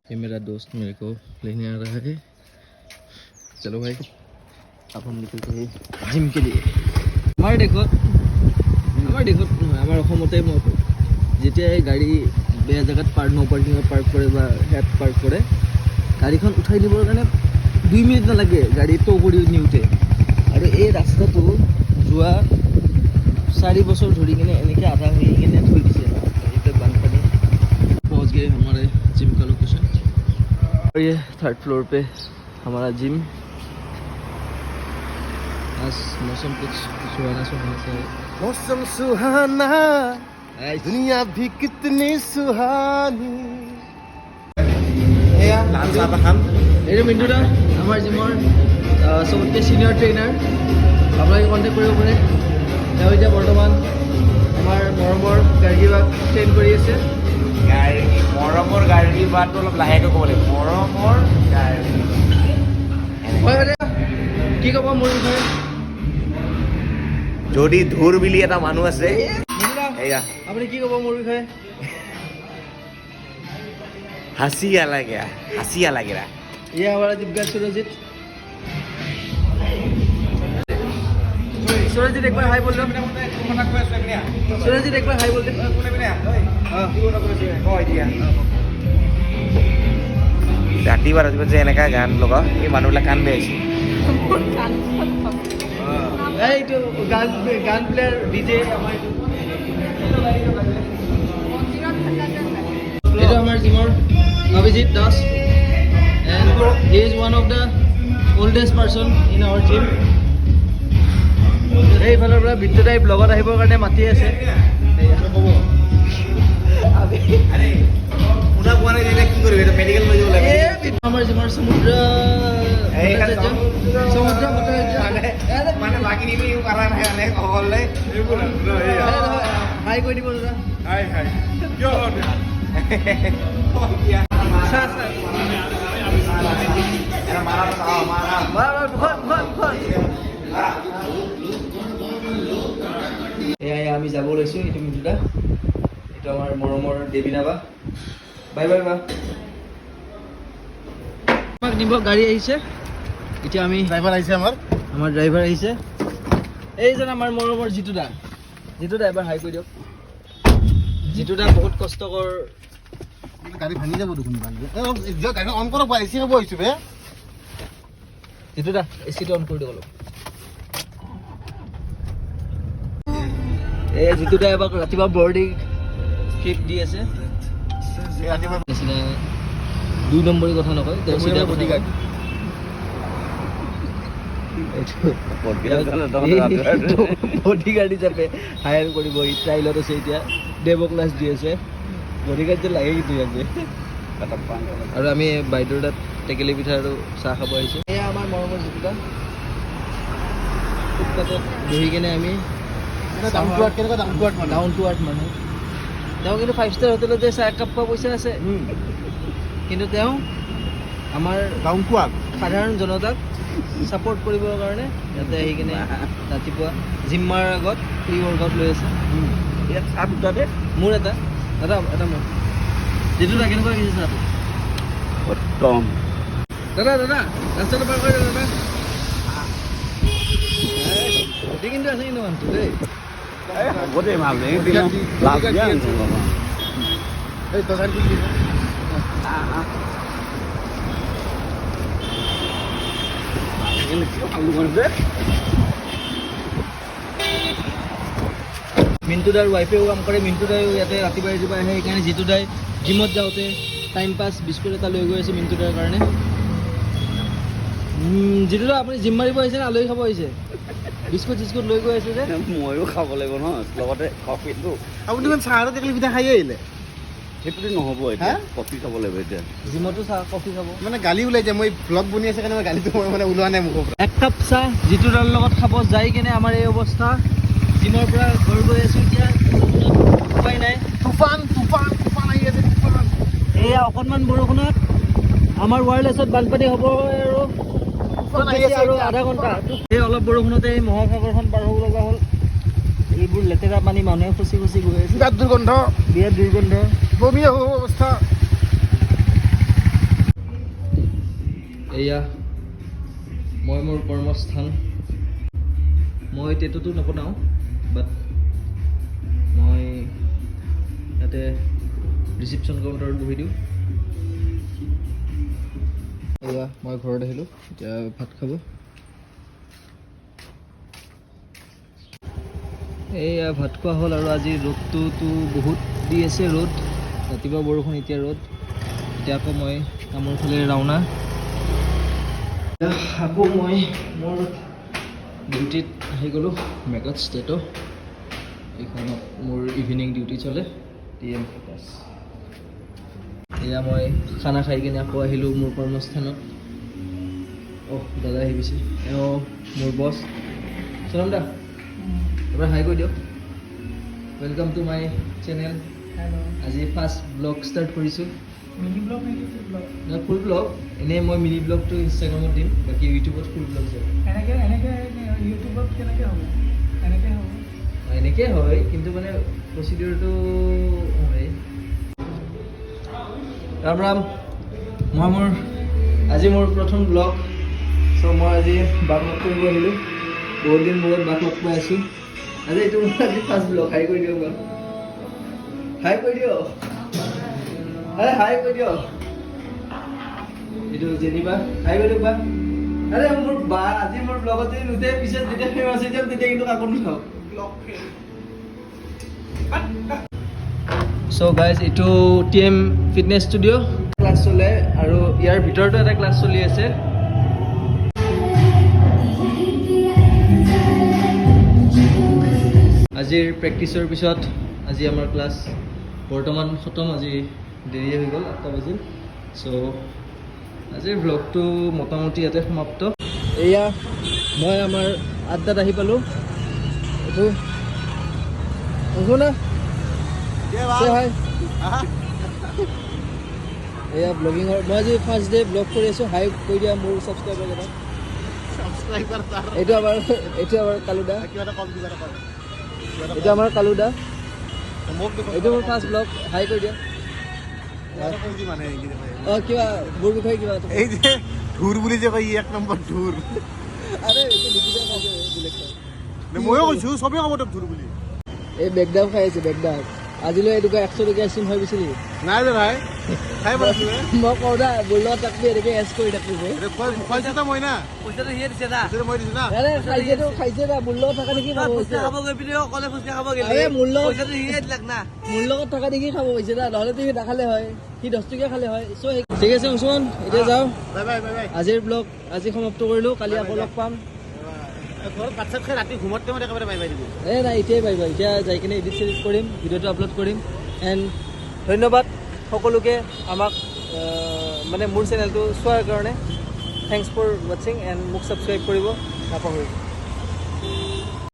ये मेरा दोस्त मेरे को लेने आ रहा है। चलो भाई अब हम निकलते हैं जिम के लिए। हमारे देखत আমাৰ অসমতে যেতিয়াই গাড়ী বেয়া জেগাত নো পাৰ্কিঙত পাৰ্ক কৰে বা হেড পাৰ্ক কৰে গাড়ীখন উঠাই নিবৰ কাৰণে 2 মিনিট নালাগে গাড়ী টো কৰি নিউতে। আৰু এই ৰাস্তাটো যোৱা 4 বছৰ ধৰি কিনে এনেকৈ আধা হৈ কিনে থৈ দিছে। এতিয়া বানপানী पहुंच गए हमारे जिम का लोकेशन। और ये 3rd फ्लोर पे हमारा जिम। आज मौसम कुछ सुहाना सुहाना सा है। मौसम सुहाना दुनिया भी कितनी सुहानी। এই মিন্টু দা আমাৰ জিমৰ চবতকৈ সিনিয়ৰ ট্ৰেইনাৰ। আপোনালোকে কণ্টেক্ট কৰিব পাৰে। তেওঁ এতিয়া বৰ্তমান আমাৰ মৰমৰ গাৰ্গীবাক ট্ৰেইন কৰি আছে। মৰমৰ গাড়ী বাটো অলপ লাহেকৈ ক'ব লাগিব। মৰমৰ গাড়ী কি ক'ব মোৰ বিষয়ে? যদি ধুৰ বুলি এটা মানুহ আছে এয়া আপুনি কি ক'ব মোৰ বিষয়ে? হাঁচিয়া লাগে ये हमारा दिग्गज सुरजीत। सुरजीत एक बार हाय बोल दो। सुरजीत एक बार हाय बोल दे। ৰাতিপুৱা যে এনেকা গান লগা এই মানুহবিলাক কান বেয়াইছে। এইটো গান প্লেয়াৰ ডিজে আমাৰ এইটো আমাৰ জিমৰ Abhijit Das and he is one of the oldest person in our gym. এই ফালৰ পৰা বিদ্যুতাই ব্লগত আহিবৰ কাৰণে মাতি আছে। আমাৰ জিমৰ সমুদ্ৰ হাই কৈ দিব দাদা। এয়া আমি যাব লৈছো। এইটো মিন্টুদা, এইটো আমাৰ মৰমৰ দেৱীনা বা। বাই বাই বা। আমাক নিব গাড়ী আহিছে। এতিয়া আমি ড্ৰাইভাৰ আহিছে আমাৰ ড্ৰাইভাৰ আহিছে। এইজন আমাৰ মৰমৰ জিতুদা। জিতুদা এবাৰ হাই কৈ দিয়ক। জিতুদা বহুত কষ্টকৰ। গাড়ী ভাঙি যাব দেখোন। গাড়ী অন কৰক বা এচি হ'ব আহিছো বে। জিতুদা এচিটো অন কৰি দিয়ক অলপ। এই জিতুদা এবাৰ ৰাতিপুৱা বৰ্ডিং ট্ৰিপ দি আছে। নিচিনা 2 নম্বৰী কথা নকয়, তেওঁ চিধা বডিগাৰ্ড। বডিগাৰ্ড হিচাপে হায়াৰ কৰিব। ই ট্ৰাইলত আছে এতিয়া, ডেমো ক্লাছ দি আছে। বডিগাৰ্ড যে লাগে কিন্তু ইয়াতে। আৰু আমি বাইদেউৰ তাত টেকেলি পিঠা আৰু চাহ খাব আহিছোঁ। এয়া আমাৰ মৰমৰ জিতুদা। ফুটপাথত বহি কিনে আমি ডাউন টু আৰ্থ মানুহ। তেওঁ কিন্তু 5 ষ্টাৰ হোটেলত যে চাহ একাপ খোৱা পইচা আছে, কিন্তু তেওঁ আমাৰ সাধাৰণ জনতাক ছাপোৰ্ট কৰিবৰ কাৰণে ইয়াতে আহি কিনে ৰাতিপুৱা জিম মাৰাৰ আগত প্ৰি ৱৰ্কআউট লৈ আছে। ইয়াত চাহ দুটাতে মোৰ এটা মোৰ জিতুদা কেনেকুৱা লাগিছে চাহটো? উত্তম। দাদা ৰাস্তাটো পাৰ কৰি দাদা। গতি কিন্তু আছে কিন্তু মানুহটো দেই। হ'ব দে ভাল লাভ মিন্টুদাৰ ৱাইফেও কাম কৰে। মিন্টুদায়ো ইয়াতে ৰাতিপুৱা আহে। সেইকাৰণে জিতুদাই জিমত যাওঁতে টাইম পাছ বিস্কুট এটা লৈ গৈ আছে মিন্টুদাৰ কাৰণে। জিতুদা আপুনি জিম মাৰিব আহিছে নে আলহী খাব আহিছে? বিস্কুট চিস্কুট লৈ গৈ আছে যে। ময়ো খাব লাগিব ন লগতে কফিটো। আপুনি ইমান চাহ আৰু টেকেলি পিঠা খাই আহিলে? সেইটোতে নহ'ব এতিয়া, কফি খাব লাগিব এতিয়া। জিমতো চাহ কফি খাব মানে গালি ওলাই যায়। মই ব্লগ বনি আছে কাৰণে গালিটো মই মানে ওলোৱা নাই মুখৰ পৰা। 1 কাপ চাহ জিতুদাৰ লগত খাব যাই কিনে আমাৰ এই অৱস্থা। জিমৰ পৰা ঘৰ গৈ আছোঁ এতিয়া। উপায় নাই, তুফান আহি আছে। এয়া অকণমান বৰষুণত আমাৰ ৱায়াৰলেছত বানপানী হ'ব আৰু আধা ঘণ্টা। এই অলপ বৰষুণতে এই মহাসাগৰখন পাৰ হ'ব লগা হ'ল। এইবোৰ লেতেৰা পানী মানুহে খুচি খুচি গৈ আছে। বিৰাট দুৰ্গন্ধ, বিৰাট দুৰ্গন্ধ। বমি অৱস্থা। এয়া মই মোৰ কৰ্মস্থান। মই টেটুটো নবনাওঁ, বাট মই ইয়াতে ৰিচিপশ্যন কাউণ্টাৰত বহি দিওঁ। এয়া মই ঘৰত আহিলোঁ, এতিয়া ভাত খাব। এয়া ভাত খোৱা হ'ল আৰু আজি ৰ'দটোতো বহুত দি আছে ৰ'দ, ৰাতিপুৱা বৰষুণ এতিয়া ৰ'দ। এতিয়া আকৌ মই কামৰ ফালে ৰাওনা। আকৌ মই মোৰ ডিউটিত আহি গ'লোঁ মেগট ষ্টেটত। এইখনত মোৰ ইভিনিং ডিউটি চলে TM ফ'কাছ। এয়া মই খানা খাই কিনে আকৌ আহিলোঁ মোৰ কৰ্মস্থানত। দাদা আহি গৈছে, এওঁ মোৰ বছ। চলাম দা এবাৰ হাই কৈ দিয়ক। Welcome to my channel. আজি ফাৰ্ষ্ট ব্লগ ষ্টাৰ্ট কৰিছোঁ। মিনি ব্লগ নেকি ফুল ব্লগ? ফুল ব্লগ এনেই মই মিনি ব্লগটো ইনষ্টাগ্ৰামত দিম, বাকী ইউটিউবত ফুল ব্লগ যাব। এনেকে ইউটিউবত কেনেকৈ হ'ব? এনেকৈ হ'ব। এনেকৈ হয়, কিন্তু মানে প্ৰচিডিউৰটো হয়। ৰাম ৰাম, মই আজি মোৰ প্ৰথম ব্লগ। চ' মই আজি বাক লগ কৰিব আহিলোঁ। বহুত দিন মূৰত বাক লগ পাই আছোঁ। আজি এইটো মোৰ আজি ফাৰ্ষ্ট ব্লগ। হাই কৰি দিয়ক বাক। হাই কৰি দিয়ক। আৰে হাই কৰি দিয়ক। এইটো যেনিবা হাই কৰি দিয়ক বা। আৰে মোৰ বা আজি মোৰ ব্লগত যদি নুঠে, পিছত যেতিয়া ফেমাছ হৈ যাম তেতিয়া কিন্তু কাকো নুঠাওক। চ' গাইজ, এইটো TM ফিটনেছ ষ্টুডিঅ' ক্লাছ চলে আৰু ইয়াৰ ভিতৰতো এটা ক্লাছ চলি আছে। আজিৰ প্ৰেক্টিচৰ পিছত আজি আমাৰ ক্লাছ বৰ্তমান খতম। আজি দেৰিয়ে হৈ গ'ল, 8টা বাজিল। চ' আজিৰ ভ্লগটো মোটামুটি ইয়াতে সমাপ্ত। এয়া মই আমাৰ আড্ডাত আহি পালোঁ। এইটো শুনা হাই। এয়া ব্লগিঙৰ মই আজি ফাৰ্ষ্ট ডে ব্লগ কৰি আছোঁ। হাই কৈ দিয়া মোৰ ছাবস্ক্ৰাইবাৰ কেইটা। এইটো আমাৰ কালুদা। এইটো আমাৰ কালুদা। এইটো মোৰ ফাৰ্ষ্ট ব্লগ। হাই কৈ দিয়া। কিবা মোৰ বিষয়ে কিবা এই যে ধুৰ বুলি যে কয়, 1 নম্বৰ ধুৰ। আৰে এইটো লিখিছে বেলেগ। ময়ো কৈছোঁ, চবেই ক'ব তোক ধুৰ বুলি। এই বেগদাম খাই আছে, বেগদাম। আজিলৈ এইটোকে 100 টকীয়া চিম হৈ গৈছিলি। নাই যে ভাই, খাই পাইছোঁ। মই কওঁ না মোৰ লগত তাকবি এনেকৈ এছ কৰি থাকিব। খুৱাইছোঁ তো মই না, পইচাটো সিয়ে দিছে না। পইচাটো মই দিছোঁ না। আৰে খাইছে না, মোৰ লগত থকা দেখি খাব হৈছে। খাব গৈ পিনে অকলে ফুচকা খাব গেলি। আৰে মোৰ লগত পইচাটো সিয়ে দিলাক না। মোৰ লগত থকা দেখি খাব হৈছে না, নহ'লেতো সি নাখালে হয়। সি 10 টকীয়া খালে হয়। চ' ঠিক আছে উচমান, এতিয়া যাওঁ। Bye bye bye bye. আজিৰ ব্লগ আজি সমাপ্ত কৰিলোঁ। কালি আকৌ লগ পাম। ঘৰত ভাত চাত খাই ৰাতি ঘুমত টাইমত একেবাৰে বাই বাই দিবি। নাই এতিয়াই পাৰিব। এতিয়া যাই কিনে এডিট চেডিট কৰিম, ভিডিঅ'টো আপলোড কৰিম। এণ্ড ধন্যবাদ সকলোকে আমাক মানে মোৰ চেনেলটো চোৱাৰ কাৰণে। থেংকছ ফৰ ৱাচিং এণ্ড মোক ছাবস্ক্ৰাইব কৰিব নাপাহৰিব।